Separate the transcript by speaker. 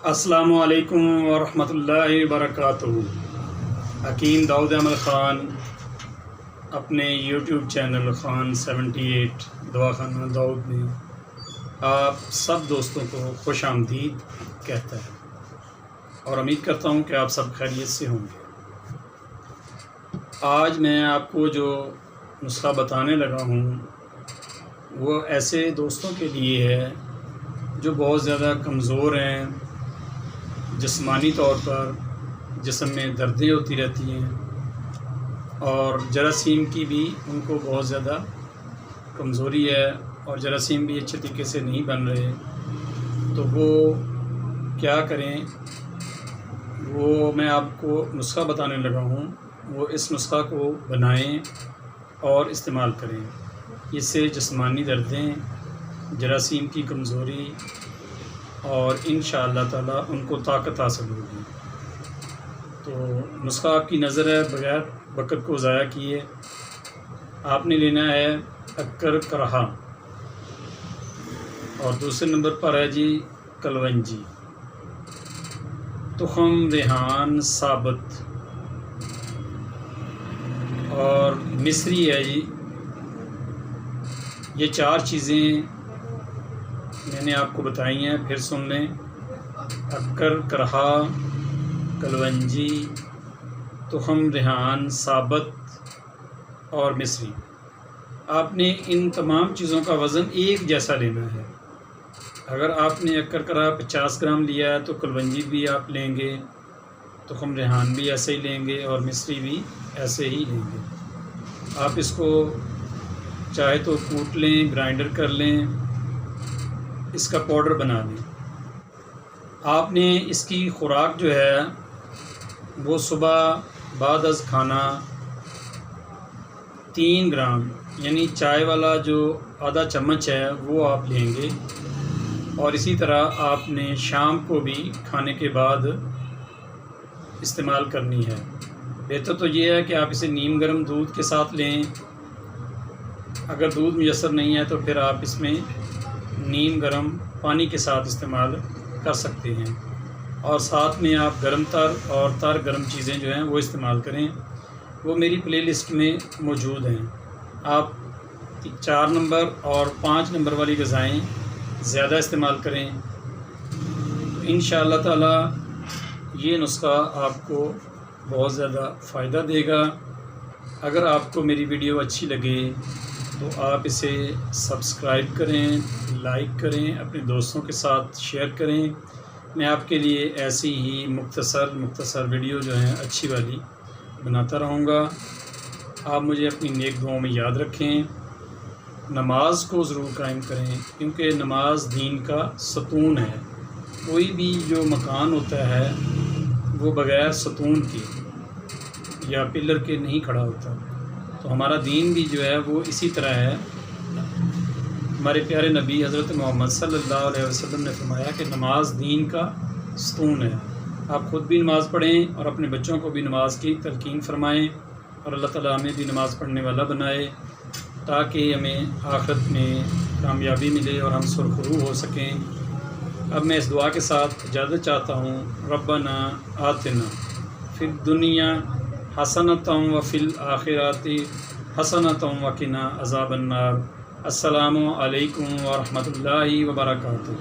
Speaker 1: السلام علیکم ورحمۃ اللہ وبرکاتہ۔ حکیم داؤد احمد خان اپنے یوٹیوب چینل خان 78 دواخانہ داؤد میں آپ سب دوستوں کو خوش آمدید کہتا ہے اور امید کرتا ہوں کہ آپ سب خیریت سے ہوں گے۔ آج میں آپ کو جو نسخہ بتانے لگا ہوں وہ ایسے دوستوں کے لیے ہے جو بہت زیادہ کمزور ہیں، جسمانی طور پر جسم میں دردیں ہوتی رہتی ہیں اور جراثیم کی بھی ان کو بہت زیادہ کمزوری ہے اور جراثیم بھی اچھے طریقے سے نہیں بن رہے، تو وہ کیا کریں؟ وہ میں آپ کو نسخہ بتانے لگا ہوں، وہ اس نسخہ کو بنائیں اور استعمال کریں۔ اس سے جسمانی دردیں، جراثیم کی کمزوری اور انشاءاللہ تعالیٰ ان کو طاقت حاصل ہوگی۔ تو نسخہ آپ کی نظر ہے، بغیر وقت کو ضائع کیے آپ نے لینا ہے اکر کرہا، اور دوسرے نمبر پر ہے جی کلونجی، تخم ریحان ثابت، اور مصری ہے جی۔ یہ چار چیزیں میں نے آپ کو بتائی ہیں، پھر سن لیں۔ اکر کرہا، کلونجی، تخم ریحان ثابت اور مصری۔ آپ نے ان تمام چیزوں کا وزن ایک جیسا لینا ہے۔ اگر آپ نے اکر کرہا 50 گرام لیا ہے تو کلونجی بھی آپ لیں گے، تخم ریحان بھی ایسے ہی لیں گے اور مصری بھی ایسے ہی لیں گے۔ آپ اس کو چاہے تو کوٹ لیں، گرائنڈر کر لیں، اس کا پاؤڈر بنا لیں۔ آپ نے اس کی خوراک جو ہے وہ صبح بعد از کھانا 3 گرام یعنی چائے والا جو آدھا چمچ ہے وہ آپ لیں گے، اور اسی طرح آپ نے شام کو بھی کھانے کے بعد استعمال کرنی ہے۔ بہتر تو یہ ہے کہ آپ اسے نیم گرم دودھ کے ساتھ لیں، اگر دودھ میسر نہیں ہے تو پھر آپ اس میں نیم گرم پانی کے ساتھ استعمال کر سکتے ہیں، اور ساتھ میں آپ گرم تر اور تر گرم چیزیں جو ہیں وہ استعمال کریں، وہ میری پلے لسٹ میں موجود ہیں۔ آپ 4 نمبر اور 5 نمبر والی غذائیں زیادہ استعمال کریں، انشاءاللہ تعالی یہ نسخہ آپ کو بہت زیادہ فائدہ دے گا۔ اگر آپ کو میری ویڈیو اچھی لگے تو آپ اسے سبسکرائب کریں، لائک کریں، اپنے دوستوں کے ساتھ شیئر کریں۔ میں آپ کے لیے ایسی ہی مختصر ویڈیو جو ہیں اچھی والی بناتا رہوں گا۔ آپ مجھے اپنی نیک دعاؤں میں یاد رکھیں۔ نماز کو ضرور قائم کریں، کیونکہ نماز دین کا ستون ہے۔ کوئی بھی جو مکان ہوتا ہے وہ بغیر ستون کے یا پلر کے نہیں کھڑا ہوتا، تو ہمارا دین بھی جو ہے وہ اسی طرح ہے۔ ہمارے پیارے نبی حضرت محمد صلی اللہ علیہ وسلم نے فرمایا کہ نماز دین کا ستون ہے۔ آپ خود بھی نماز پڑھیں اور اپنے بچوں کو بھی نماز کی تلقین فرمائیں، اور اللہ تعالیٰ ہمیں بھی نماز پڑھنے والا بنائے، تاکہ ہمیں آخرت میں کامیابی ملے اور ہم سرخرو ہو سکیں۔ اب میں اس دعا کے ساتھ اجازت چاہتا ہوں۔ ربنا آتنا فی الدنیا حسنۃ وفی الآخرۃ حسنۃ وقنا عذاب النار۔ السلام علیکم ورحمۃ اللہ وبرکاتہ۔